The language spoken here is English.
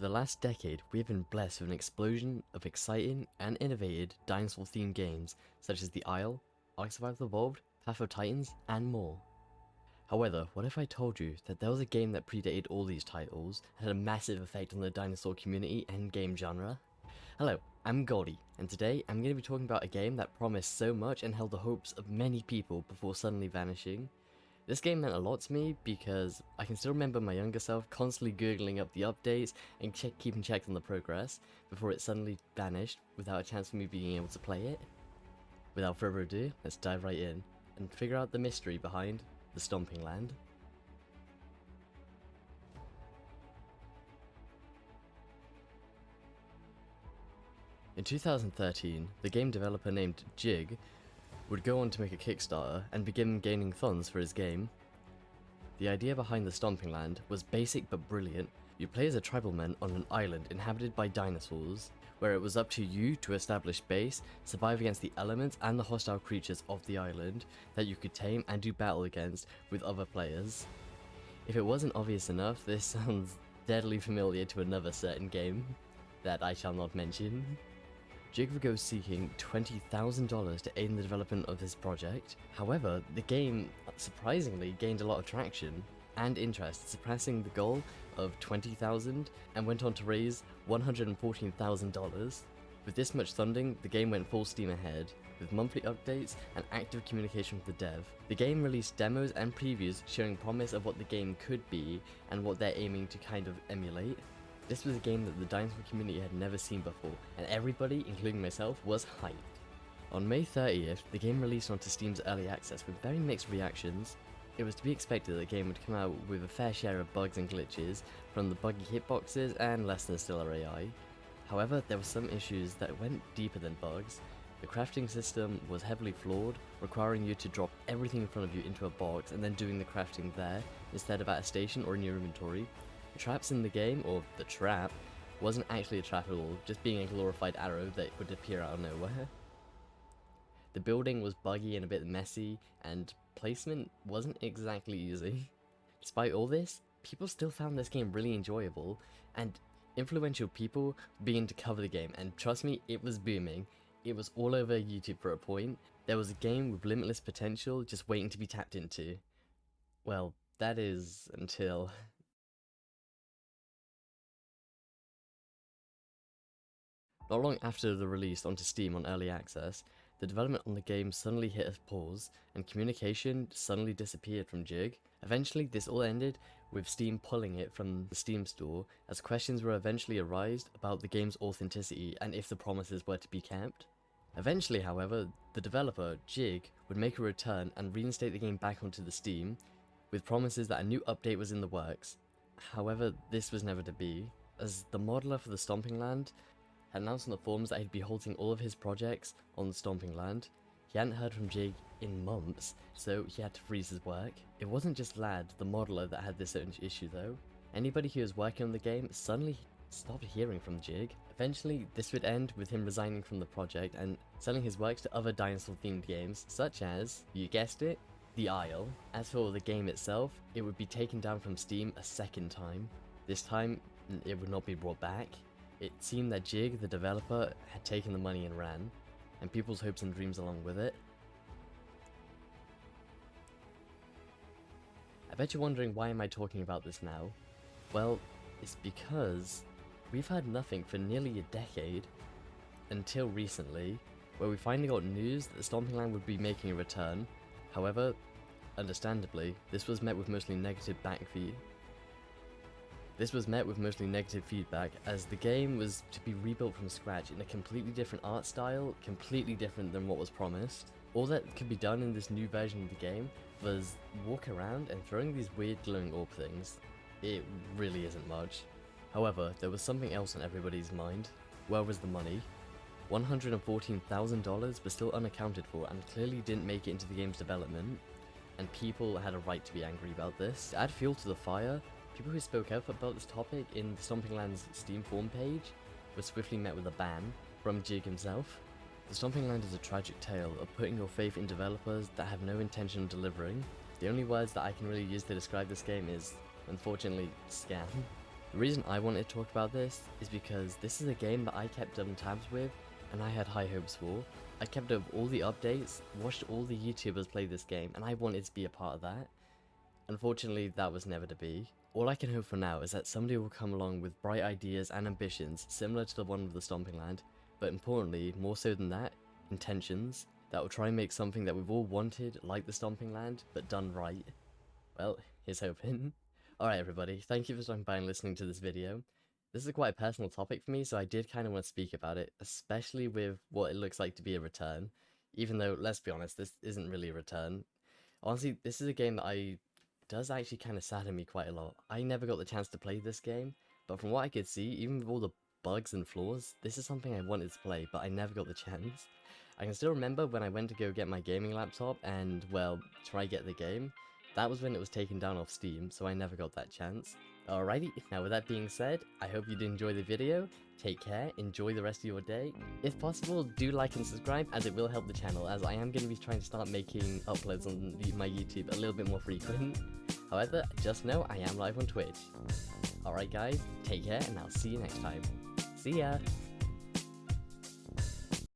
the last decade, we have been blessed with an explosion of exciting and innovative dinosaur-themed games such as The Isle, Ark Survival Evolved, Path of Titans, and more. However, what if I told you that there was a game that predated all these titles and had a massive effect on the dinosaur community and game genre? Hello, I'm Goldie, and today I'm going to be talking about a game that promised so much and held the hopes of many people before suddenly vanishing. This game meant a lot to me because I can still remember my younger self constantly googling up the updates and keeping check on the progress before it suddenly vanished without a chance for me being able to play it. Without further ado, let's dive right in and figure out the mystery behind the Stomping Land. In 2013, the game developer named Jig would go on to make a Kickstarter and begin gaining funds for his game. The idea behind the Stomping Land was basic but brilliant. You play as a tribalman on an island inhabited by dinosaurs, where it was up to you to establish base, survive against the elements and the hostile creatures of the island that you could tame and do battle against with other players. If it wasn't obvious enough, this sounds deadly familiar to another certain game that I shall not mention. Jig would go seeking $20,000 to aid in the development of this project. However, the game surprisingly gained a lot of traction and interest, surpassing the goal of $20,000 and went on to raise $114,000. With this much funding, the game went full steam ahead, with monthly updates and active communication with the dev. The game released demos and previews showing promise of what the game could be and what they're aiming to kind of emulate. This was a game that the dinosaur community had never seen before, and everybody, including myself, was hyped. On May 30th, the game released onto Steam's Early Access with very mixed reactions. It was to be expected that the game would come out with a fair share of bugs and glitches, from the buggy hitboxes and less than stellar AI. However, there were some issues that went deeper than bugs. The crafting system was heavily flawed, requiring you to drop everything in front of you into a box and then doing the crafting there, instead of at a station or in your inventory. The traps in the game, or the trap, wasn't actually a trap at all, just being a glorified arrow that would appear out of nowhere. The building was buggy and a bit messy, and placement wasn't exactly easy. Despite all this, people still found this game really enjoyable, and influential people began to cover the game, and trust me, it was booming. It was all over YouTube for a point. There was a game with limitless potential just waiting to be tapped into. Well, that is until... Not long after the release onto Steam on Early Access, the development on the game suddenly hit a pause, and communication suddenly disappeared from Jig. Eventually, this all ended with Steam pulling it from the Steam store, as questions were eventually arised about the game's authenticity and if the promises were to be kept. Eventually, however, the developer, Jig, would make a return and reinstate the game back onto the Steam, with promises that a new update was in the works. However, this was never to be, as the modeler for the Stomping Land had announced on the forums that he'd be halting all of his projects on the Stomping Land. He hadn't heard from Jig in months, so he had to freeze his work. It wasn't just Lad, the modeler, that had this issue though. Anybody who was working on the game suddenly stopped hearing from Jig. Eventually, this would end with him resigning from the project and selling his works to other dinosaur-themed games, such as, you guessed it, The Isle. As for the game itself, it would be taken down from Steam a second time. This time, it would not be brought back. It seemed that Jig, the developer, had taken the money and ran, and people's hopes and dreams along with it. I bet you're wondering, why am I talking about this now? Well, it's because we've heard nothing for nearly a decade, until recently, where we finally got news that the Stomping Land would be making a return. However, understandably, this was met with mostly negative feedback, as the game was to be rebuilt from scratch in a completely different art style, completely different than what was promised. All that could be done in this new version of the game was walk around and throwing these weird glowing orb things. It really isn't much. However, there was something else on everybody's mind. Where was the money? $114,000 was still unaccounted for and clearly didn't make it into the game's development, and people had a right to be angry about this. To add fuel to the fire, people who spoke up about this topic in the Stomping Land's Steam forum page were swiftly met with a ban from Jig himself. The Stomping Land is a tragic tale of putting your faith in developers that have no intention of delivering. The only words that I can really use to describe this game is, unfortunately, scam. The reason I wanted to talk about this is because this is a game that I kept on tabs with and I had high hopes for. I kept up all the updates, watched all the YouTubers play this game, and I wanted to be a part of that. Unfortunately, that was never to be. All I can hope for now is that somebody will come along with bright ideas and ambitions similar to the one with the Stomping Land, but importantly, more so than that, intentions, that will try and make something that we've all wanted like the Stomping Land, but done right. Well, here's hoping. Alright everybody, thank you for stopping by and listening to this video. This is quite a personal topic for me, so I did kind of want to speak about it, especially with what it looks like to be a return. Even though, let's be honest, this isn't really a return. Honestly, this is a game that does actually kind of sadden me quite a lot. I never got the chance to play this game, but from what I could see, even with all the bugs and flaws, this is something I wanted to play, but I never got the chance. I can still remember when I went to go get my gaming laptop and, well, try get the game. That was when it was taken down off Steam, so I never got that chance. Alrighty, now with that being said, I hope you did enjoy the video. Take care, enjoy the rest of your day. If possible, do like and subscribe, as it will help the channel, as I am going to be trying to start making uploads on my YouTube a little bit more frequent. However, just know I am live on Twitch. Alright guys, take care and I'll see you next time. See ya!